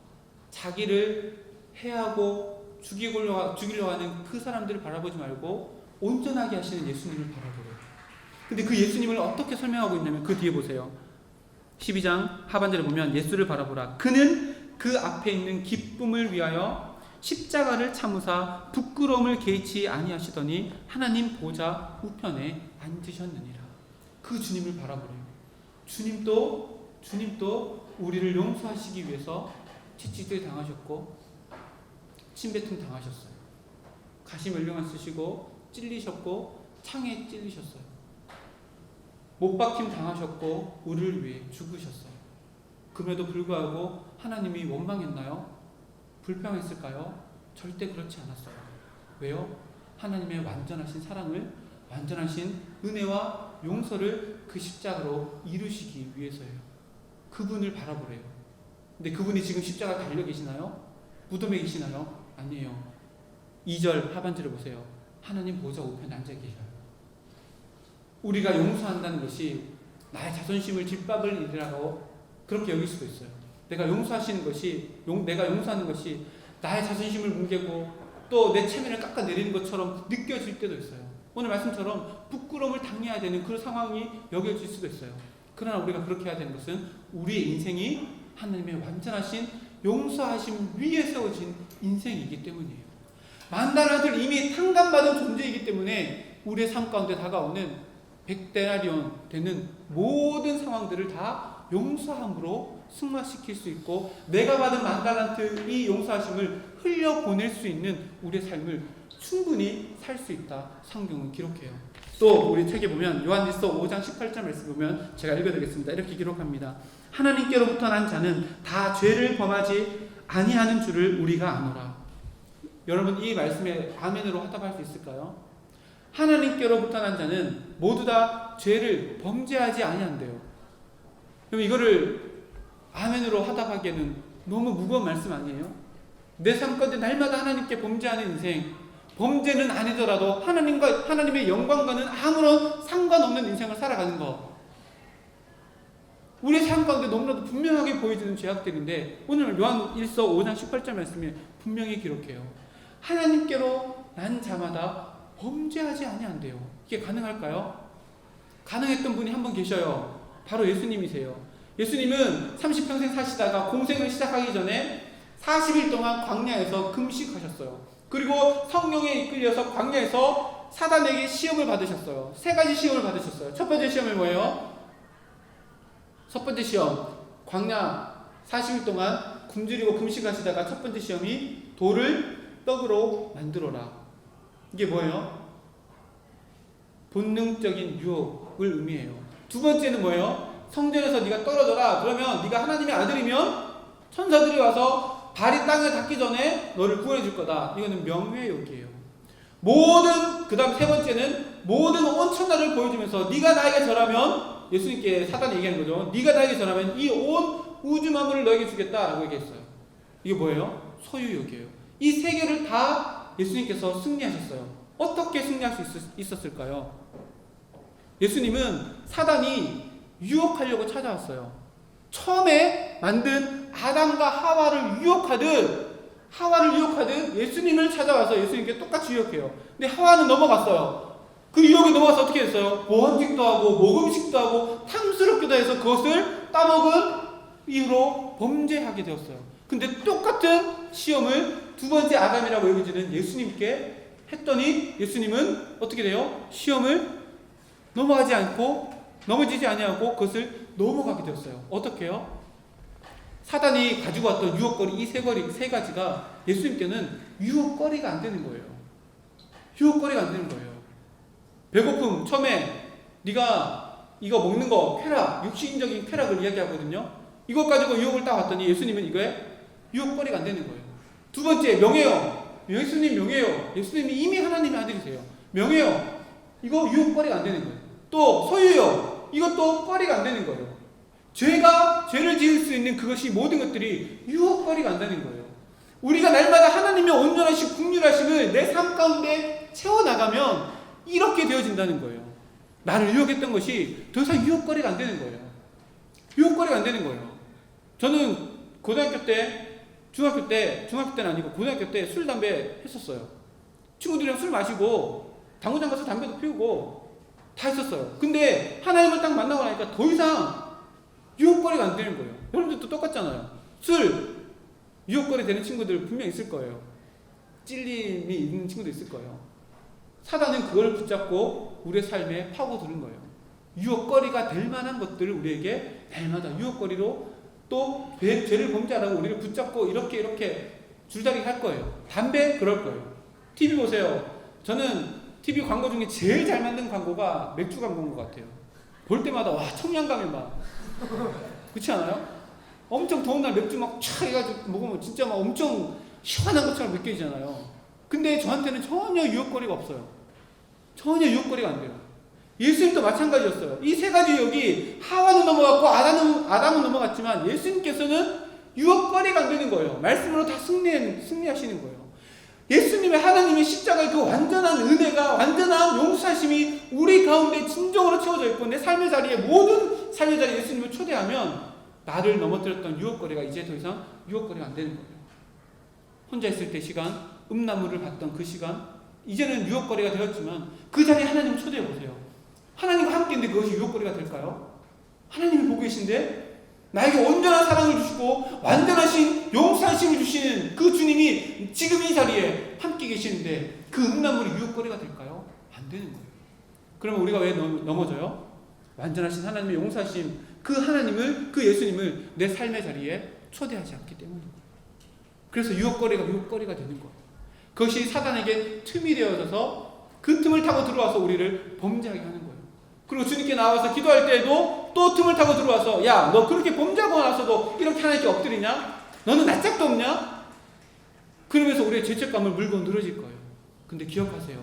자기를 해하고 죽이려고 하는 그 사람들을 바라보지 말고 온전하게 하시는 예수님을 바라보래요. 근데 그 예수님을 어떻게 설명하고 있냐면 그 뒤에 보세요. 12장 하반절에 보면 예수를 바라보라. 그는 그 앞에 있는 기쁨을 위하여 십자가를 참으사 부끄러움을 개의치 아니하시더니 하나님 보좌 우편에 앉으셨느니라. 그 주님을 바라보래요. 주님도 우리를 용서하시기 위해서 채찍질 당하셨고 침뱉음 당하셨어요. 가시면류관 쓰시고 찔리셨고 창에 찔리셨어요. 못박힘 당하셨고 우리를 위해 죽으셨어요. 그럼에도 불구하고 하나님이 원망했나요? 불평했을까요? 절대 그렇지 않았어요. 왜요? 하나님의 완전하신 사랑을, 완전하신 은혜와 용서를 그 십자가로 이루시기 위해서예요. 그분을 바라보래요. 근데 그분이 지금 십자가 달려 계시나요? 무덤에 계시나요? 아니에요. 2절 하반절을 보세요. 하나님 보좌 우편에 앉아 계셔요. 우리가 용서한다는 것이 나의 자존심을 짓밟을 일이라고 그렇게 여길 수도 있어요. 내가 용서하는 것이 나의 자존심을 뭉개고 또 내 체면을 깎아내리는 것처럼 느껴질 때도 있어요. 오늘 말씀처럼 부끄러움을 당해야 되는 그런 상황이 여겨질 수도 있어요. 그러나 우리가 그렇게 해야 되는 것은 우리의 인생이 하나님의 완전하신 용서하심 위에 세워진 인생이기 때문이에요. 만달란트를 이미 탕감받은 존재이기 때문에 우리의 삶 가운데 다가오는 100데나리온 되는 모든 상황들을 다 용서함으로 승화시킬 수 있고, 내가 받은 만달란트 이 용서하심을 흘려보낼 수 있는 우리의 삶을 충분히 살 수 있다, 성경은 기록해요. 또 우리 책에 보면 요한일서 5장 18절 말씀 보면 제가 읽어드리겠습니다. 이렇게 기록합니다. 하나님께로부터 난 자는 다 죄를 범하지 아니하는 줄을 우리가 아노라. 여러분, 이 말씀에 아멘으로 화답할 수 있을까요? 하나님께로부터 난 자는 모두 다 죄를 범죄하지 아니한대요. 그럼 이거를 아멘으로 화답하기에는 너무 무거운 말씀 아니에요? 내 삶 가운데 날마다 하나님께 범죄하는 인생, 범죄는 아니더라도 하나님의 영광과는 아무런 상관없는 인생을 살아가는 것, 우리의 삶 가운데 너무나도 분명하게 보여지는 죄악들인데, 오늘 요한일서 5장 18절 말씀에 분명히 기록해요. 하나님께로 난 자마다 범죄하지 아니한대요. 이게 가능할까요? 가능했던 분이 한 분 계셔요. 바로 예수님이세요. 예수님은 30평생 사시다가 공생을 시작하기 전에 40일 동안 광야에서 금식하셨어요. 그리고 성령에 이끌려서 광야에서 사단에게 시험을 받으셨어요. 3가지 시험을 받으셨어요. 첫 번째 시험이 뭐예요? 첫 번째 시험, 광야 40일 동안 굶주리고 금식하시다가 첫 번째 시험이 돌을 떡으로 만들어라. 이게 뭐예요? 본능적인 유혹을 의미해요. 두 번째는 뭐예요? 성전에서 네가 떨어져라. 그러면 네가 하나님의 아들이면 천사들이 와서 발이 땅을 닿기 전에 너를 구원해 줄 거다. 이거는 명예욕이에요. 그 다음 세 번째는 모든 온 천하를 보여주면서 네가 나에게 절하면, 예수님께 사단이 얘기하는 거죠. 네가 나에게 절하면 이 온 우주 만물을 너에게 주겠다라고 얘기했어요. 이게 뭐예요? 소유욕이에요. 이 세 개를 다 예수님께서 승리하셨어요. 어떻게 승리할 수 있었을까요? 예수님은 사단이 유혹하려고 찾아왔어요. 처음에 만든 아담과 하와를 유혹하듯 예수님을 찾아와서 예수님께 똑같이 유혹해요. 근데 하와는 넘어갔어요. 그 유혹에 넘어가서 어떻게 했어요? 보원직도 하고 모금식도 하고 탐스럽기도 해서 그것을 따먹은 이후로 범죄하게 되었어요. 근데 똑같은 시험을 두 번째 아담이라고 여겨지는 예수님께 했더니 예수님은 어떻게 돼요? 시험을 넘어지지 아니하고 그것을 넘어가게 되었어요. 어떻게 해요? 사단이 가지고 왔던 유혹거리 이 세 가지가 예수님께는 유혹거리가 안 되는 거예요. 배고픔, 처음에 네가 이거 먹는 거 쾌락, 육신적인 쾌락을 이야기하거든요. 이것 가지고 유혹을 딱 왔더니 예수님은 이거에 유혹거리가 안 되는 거예요. 두 번째, 명예요. 예수님 명예요. 예수님이 이미 하나님의 아들이세요. 명예요. 이거 유혹거리가 안 되는 거예요. 또 소유요. 이것도 거리가 안 되는 거예요. 죄를 지을 수 있는 그것이 모든 것들이 유혹거리가 안 되는 거예요. 우리가 날마다 하나님의 온전하신 국률하심을 내 삶 가운데 채워나가면 이렇게 되어진다는 거예요. 나를 유혹했던 것이 더 이상 유혹거리가 안 되는 거예요. 저는 고등학교 때, 중학교 때는 아니고 고등학교 때 술, 담배 했었어요. 친구들이랑 술 마시고 당구장 가서 담배도 피우고 다 했었어요. 근데 하나님을 딱 만나고 나니까 더 이상 유혹거리가 안 되는 거예요. 여러분들도 똑같잖아요. 술 유혹거리 되는 친구들 분명 있을 거예요. 찔림이 있는 친구도 있을 거예요. 사단은 그걸 붙잡고 우리의 삶에 파고드는 거예요. 유혹거리가 될 만한 것들을 우리에게 날마다 유혹거리로 또 죄를 범죄하라고 우리를 붙잡고 이렇게 줄다리기 할 거예요. 담배 그럴 거예요. TV 보세요. 저는 TV 광고 중에 제일 잘 만든 광고가 맥주 광고인 것 같아요. 볼 때마다 와, 청량감이 막 그렇지 않아요? 엄청 더운 날 맥주 막 촥 해가지고 먹으면 진짜 막 엄청 시원한 것처럼 느껴지잖아요. 근데 저한테는 전혀 유혹거리가 없어요. 전혀 유혹거리가 안 돼요. 예수님도 마찬가지였어요. 이 세 가지 유혹이 하와는 넘어갔고 아담은 넘어갔지만 예수님께서는 유혹거리가 안 되는 거예요. 말씀으로 다 승리하시는 거예요. 예수님의 하나님의 십자가의 그 완전한 은혜가, 완전한 용서하심이 우리 가운데 진정으로 채워져 있고 내 삶의 자리에, 모든 삶의 자리에 예수님을 초대하면 나를 넘어뜨렸던 유혹거리가 이제 더 이상 유혹거리가 안 되는 거예요. 혼자 있을 때 시간, 음란물을 봤던 그 시간, 이제는 유혹거리가 되었지만 그 자리에 하나님을 초대해 보세요. 하나님과 함께인데 그것이 유혹거리가 될까요? 하나님이 보고 계신데 나에게 온전한 사랑을 주시고 완전하신 용서하심을 주시는 그 주님이 지금 이 자리에 함께 계시는데 그 음란물이 유혹거리가 될까요? 안 되는 거예요. 그러면 우리가 왜 넘어져요? 완전하신 하나님의 용서하심, 그 하나님을, 그 예수님을 내 삶의 자리에 초대하지 않기 때문입니다. 그래서 유혹거리가 되는 거예요. 그것이 사단에게 틈이 되어져서 그 틈을 타고 들어와서 우리를 범죄하게 하는 거예요. 그리고 주님께 나와서 기도할 때에도 또 틈을 타고 들어와서 야, 너 그렇게 범죄하고 나서도 이렇게 하나님께 엎드리냐? 너는 낯짝도 없냐? 그러면서 우리의 죄책감을 물고 늘어질 거예요. 근데 기억하세요.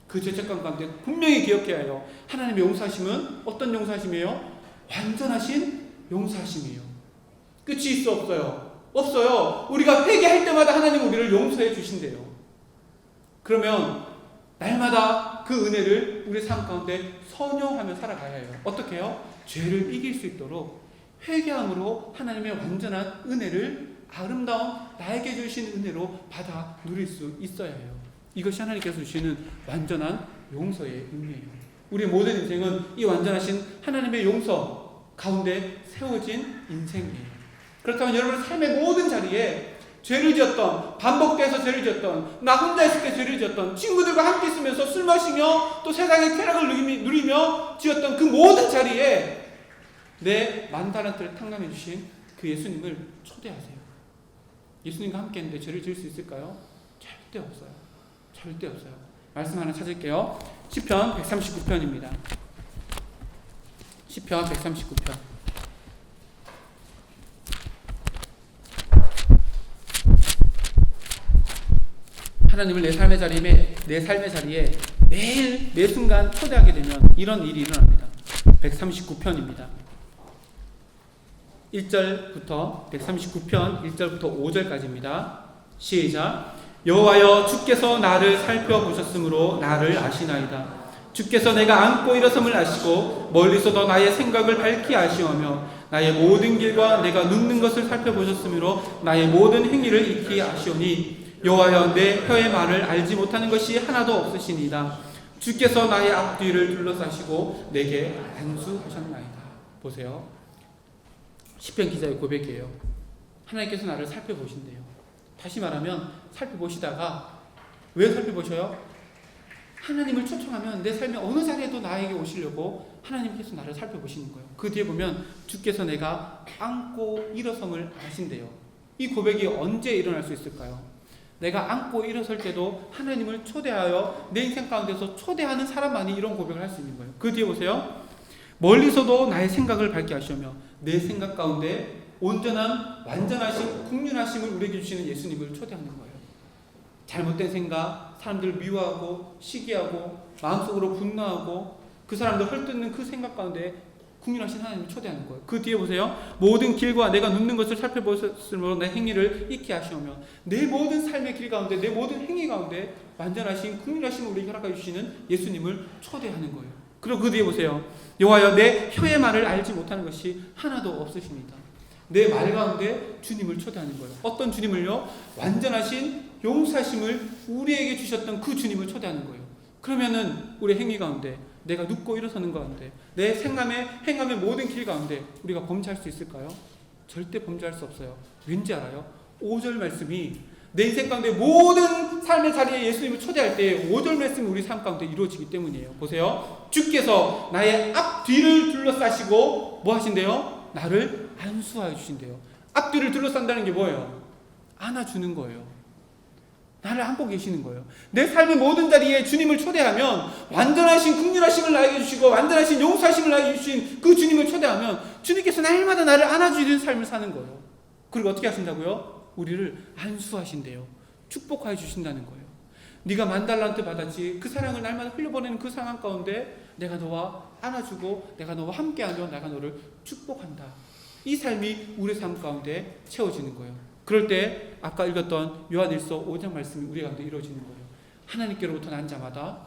그 죄책감 가운데 분명히 기억해야 해요. 하나님의 용서하심은 어떤 용서하심이에요? 완전하신 용서하심이에요. 끝이 있어 없어요? 없어요. 우리가 회개할 때마다 하나님 우리를 용서해 주신대요. 그러면 날마다 그 은혜를 우리 삶 가운데 선용하며 살아가야 해요. 어떻게 해요? 죄를 이길 수 있도록 회개함으로 하나님의 완전한 은혜를 아름다운 나에게 주신 은혜로 받아 누릴 수 있어야 해요. 이것이 하나님께서 주시는 완전한 용서의 의미예요. 우리의 모든 인생은 이 완전하신 하나님의 용서 가운데 세워진 인생이에요. 그렇다면 여러분의 삶의 모든 자리에 죄를 지었던, 반복돼서 죄를 지었던, 나 혼자 있을 때 죄를 지었던, 친구들과 함께 있으면서 술 마시며 또 세상의 쾌락을 누리며 지었던 그 모든 자리에 내 만달란트를 탕감해 주신 그 예수님을 초대하세요. 예수님과 함께 했는데 죄를 지을 수 있을까요? 절대 없어요. 절대 없어요. 말씀 하나 찾을게요. 시편 139편입니다. 시편 139편. 하나님을 내 삶의 자리에 매일 매 순간 초대하게 되면 이런 일이 일어납니다. 139편입니다. 1절부터 139편 1절부터 5절까지입니다. 시작. 여호와여, 주께서 나를 살펴보셨으므로 나를 아시나이다. 주께서 내가 앉고 일어섬을 아시고 멀리서도 나의 생각을 밝히 아시오며 나의 모든 길과 내가 눕는 것을 살펴보셨으므로 나의 모든 행위를 익히 아시오니 여호와여, 내 혀의 말을 알지 못하는 것이 하나도 없으시니이다. 주께서 나의 앞뒤를 둘러싸시고 내게 안수하셨나이다. 보세요. 시편 기자의 고백이에요. 하나님께서 나를 살펴보신대요. 다시 말하면 살펴보시다가 왜 살펴보셔요? 하나님을 초청하면 내 삶의 어느 자리에도 나에게 오시려고 하나님께서 나를 살펴보시는 거예요. 그 뒤에 보면 주께서 내가 앉고 일어섬을 아신대요. 이 고백이 언제 일어날 수 있을까요? 내가 앉고 일어설 때도 하나님을 초대하여 내 인생 가운데서 초대하는 사람만이 이런 고백을 할 수 있는 거예요. 그 뒤에 보세요. 멀리서도 나의 생각을 밝게 하시며 내 생각 가운데 온전한 완전하신 국률하심을 우리에게 주시는 예수님을 초대하는 거예요. 잘못된 생각, 사람들을 미워하고 시기하고 마음속으로 분노하고 그 사람들 헐뜯는 그 생각 가운데 국률하신 하나님을 초대하는 거예요. 그 뒤에 보세요. 모든 길과 내가 눕는 것을 살펴보셨으므로 내 행위를 익히 하시오며 내 모든 삶의 길 가운데 내 모든 행위 가운데 완전하신 국률하심을 우리에게 허락해 주시는 예수님을 초대하는 거예요. 그리고 그 뒤에 보세요. 여호와여, 내 혀의 말을 알지 못하는 것이 하나도 없으십니다. 내 말 가운데 주님을 초대하는 거예요. 어떤 주님을요? 완전하신 용서하심을 우리에게 주셨던 그 주님을 초대하는 거예요. 그러면은 우리 행위 가운데 내가 눕고 일어서는 가운데 내 행함의 모든 길 가운데 우리가 범죄할 수 있을까요? 절대 범죄할 수 없어요. 왠지 알아요? 5절 말씀이 내 인생 가운데 모든 삶의 자리에 예수님을 초대할 때 5절 말씀이 우리 삶 가운데 이루어지기 때문이에요. 보세요. 주께서 나의 앞뒤를 둘러싸시고 뭐 하신대요? 나를 안수하여 주신대요. 앞뒤를 둘러싼다는 게 뭐예요? 안아주는 거예요. 나를 안고 계시는 거예요. 내 삶의 모든 자리에 주님을 초대하면 완전하신 국률하심을 나에게 주시고 완전하신 용서하심을 나에게 주신 그 주님을 초대하면 주님께서 날마다 나를 안아주는 삶을 사는 거예요. 그리고 어떻게 하신다고요? 우리를 안수하신대요. 축복하여 주신다는 거예요. 네가 만달란트 받았지, 그 사랑을 날마다 흘려보내는 그 상황 가운데 내가 너와 안아주고 내가 너와 함께하며 내가 너를 축복한다. 이 삶이 우리 삶 가운데 채워지는 거예요. 그럴 때 아까 읽었던 요한일서 5장 말씀이 우리 가운데 이루어지는 거예요. 하나님께로부터 난 자마다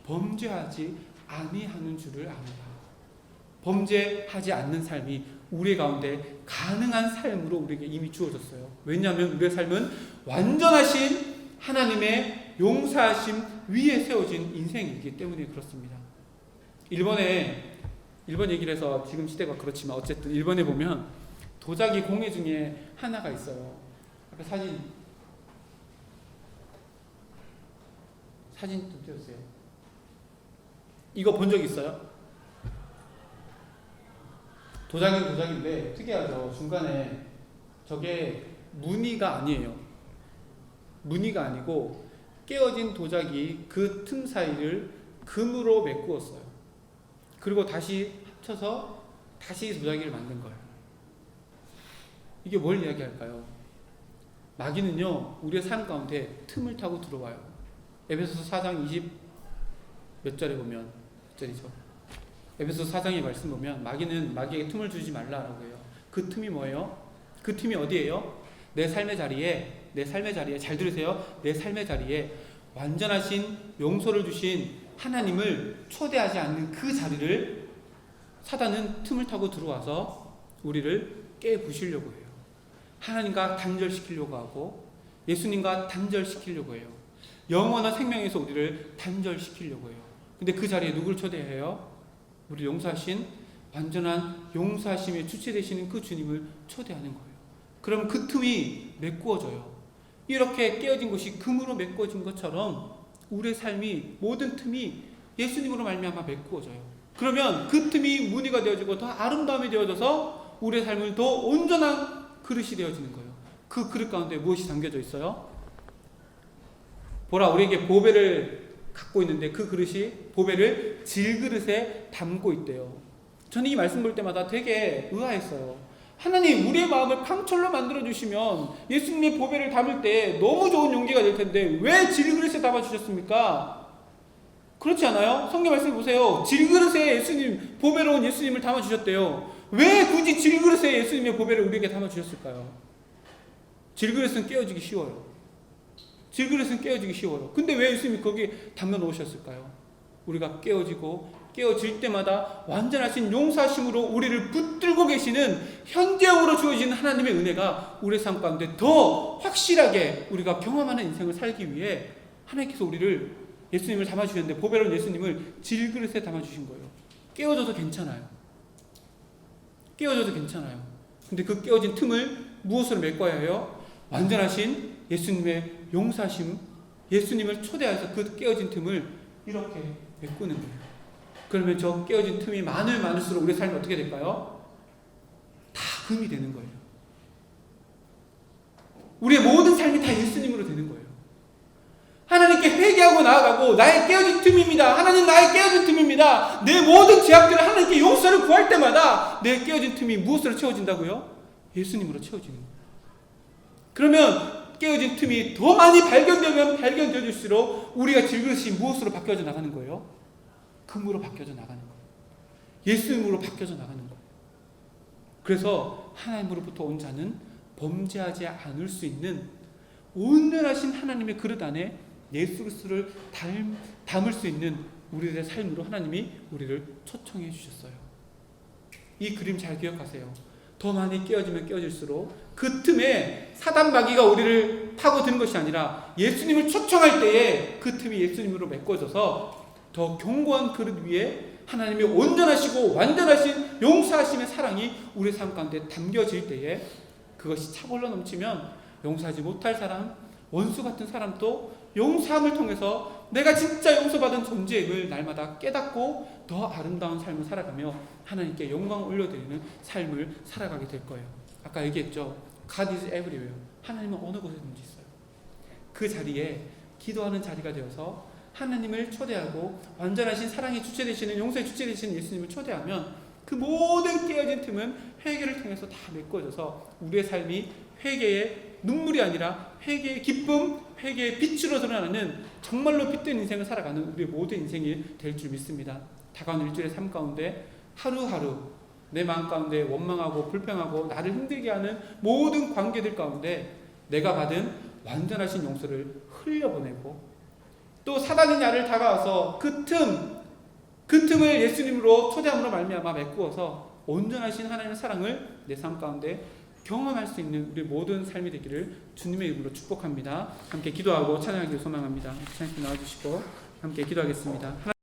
범죄하지 아니하는 줄을 압니다. 범죄하지 않는 삶이 우리 가운데 가능한 삶으로 우리에게 이미 주어졌어요. 왜냐하면 우리의 삶은 완전하신 하나님의 용서하심 위에 세워진 인생이기 때문에 그렇습니다. 일본 얘기를 해서 지금 시대가 그렇지만 어쨌든 일본에 보면 도자기 공예 중에 하나가 있어요. 아까 사진 좀 띄워주세요. 이거 본 적 있어요? 도자기인데 특이하죠. 중간에 저게 무늬가 아니에요. 무늬가 아니고 깨어진 도자기 그 틈 사이를 금으로 메꾸었어요. 그리고 다시 합쳐서 다시 도자기를 만든 거예요. 이게 뭘 이야기할까요? 마귀는요, 우리의 삶 가운데 틈을 타고 들어와요. 에베소서 4장 20 몇 절에 보면, 몇 절이죠? 에베소서 4장의 말씀 보면 마귀는 마귀에게 틈을 주지 말라라고 해요. 그 틈이 뭐예요? 그 틈이 어디예요? 내 삶의 자리에 잘 들으세요. 내 삶의 자리에 완전하신 용서를 주신 하나님을 초대하지 않는 그 자리를 사단은 틈을 타고 들어와서 우리를 깨부시려고 해요. 하나님과 단절시키려고 하고 예수님과 단절시키려고 해요. 영원한 생명에서 우리를 단절시키려고 해요. 근데 그 자리에 누구를 초대해요? 우리 용서하신 완전한 용서하심에 주체되시는 그 주님을 초대하는 거예요. 그럼 그 틈이 메꾸어져요. 이렇게 깨어진 것이 금으로 메꾸어진 것처럼 우리의 삶이 모든 틈이 예수님으로 말미암아 메꾸어져요. 그러면 그 틈이 무늬가 되어지고 더 아름다움이 되어져서 우리의 삶을 더 온전한 그릇이 되어지는 거예요. 그 그릇 가운데 무엇이 담겨져 있어요? 보라, 우리에게 보배를 갖고 있는데 그 그릇이 보배를 질그릇에 담고 있대요. 저는 이 말씀 볼 때마다 되게 의아했어요. 하나님, 우리의 마음을 강철로 만들어주시면 예수님의 보배를 담을 때 너무 좋은 용기가 될 텐데 왜 질그릇에 담아주셨습니까? 그렇지 않아요? 성경 말씀 보세요. 질그릇에 보배로 온 예수님을 담아주셨대요. 왜 굳이 질그릇에 예수님의 보배를 우리에게 담아주셨을까요? 질그릇은 깨어지기 쉬워요. 근데 왜 예수님이 거기 담겨 놓으셨을까요? 우리가 깨어질 때마다 완전하신 용서하심으로 우리를 붙들고 계시는 현재형으로 주어지는 하나님의 은혜가 우리의 삶 가운데 더 확실하게 우리가 경험하는 인생을 살기 위해 하나님께서 예수님을 담아주셨는데 보배로운 예수님을 질그릇에 담아주신 거예요. 깨어져도 괜찮아요. 근데 그 깨어진 틈을 무엇으로 메꿔야 해요? 완전하신 예수님의 용서하심, 예수님을 초대해서 그 깨어진 틈을 이렇게 메꾸는 거예요. 그러면 저 깨어진 틈이 많을수록 우리의 삶이 어떻게 될까요? 다 금이 되는 거예요. 우리의 모든 삶이 다 예수님으로 되는 거예요. 하나님께 회개하고 나아가고 나의 깨어진 틈입니다. 하나님, 나의 깨어진 틈입니다. 내 모든 죄악들을 하나님께 용서를 구할 때마다 내 깨어진 틈이 무엇으로 채워진다고요? 예수님으로 채워지는 거예요. 그러면 깨어진 틈이 더 많이 발견되어질수록 우리가 질그릇이 무엇으로 바뀌어져 나가는 거예요? 금으로 바뀌어져 나가는 거예요. 예수님으로 바뀌어져 나가는 거예요. 그래서 하나님으로부터 온 자는 범죄하지 않을 수 있는 온전하신 하나님의 그릇 안에 예수 그리스도를 담을 수 있는 우리들의 삶으로 하나님이 우리를 초청해 주셨어요. 이 그림 잘 기억하세요. 더 많이 깨어지면 깨어질수록 그 틈에 사단 마귀가 우리를 파고드는 것이 아니라 예수님을 초청할 때에 그 틈이 예수님으로 메꿔져서 더 견고한 그릇 위에 하나님의 온전하시고 완전하신 용서하심의 사랑이 우리의 삶 가운데 담겨질 때에 그것이 차볼로 넘치면 용서하지 못할 사람, 원수 같은 사람도 용서함을 통해서 내가 진짜 용서받은 존재임을 날마다 깨닫고 더 아름다운 삶을 살아가며 하나님께 영광을 올려드리는 삶을 살아가게 될 거예요. 아까 얘기했죠. God is everywhere. 하나님은 어느 곳에든지 있어요. 그 자리에 기도하는 자리가 되어서 하나님을 초대하고 완전하신 사랑의 주체 되시는, 용서의 주체 되시는 예수님을 초대하면 그 모든 깨어진 틈은 회개를 통해서 다 메꿔져서 우리의 삶이 회개의 눈물이 아니라 회개의 기쁨, 회개의 빛으로 드러나는 정말로 빛된 인생을 살아가는 우리의 모든 인생이 될 줄 믿습니다. 다가오는 일주일의 삶 가운데 하루하루 내 마음 가운데 원망하고 불평하고 나를 힘들게 하는 모든 관계들 가운데 내가 받은 완전하신 용서를 흘려보내고 또 사단이 나를 다가와서 그 틈을 예수님으로 초대함으로 말미암아 메꾸어서 온전하신 하나님의 사랑을 내 삶 가운데 경험할 수 있는 우리 모든 삶이 되기를 주님의 이름으로 축복합니다. 함께 기도하고 찬양하기를 소망합니다. 찬양팀 나와주시고 함께 기도하겠습니다.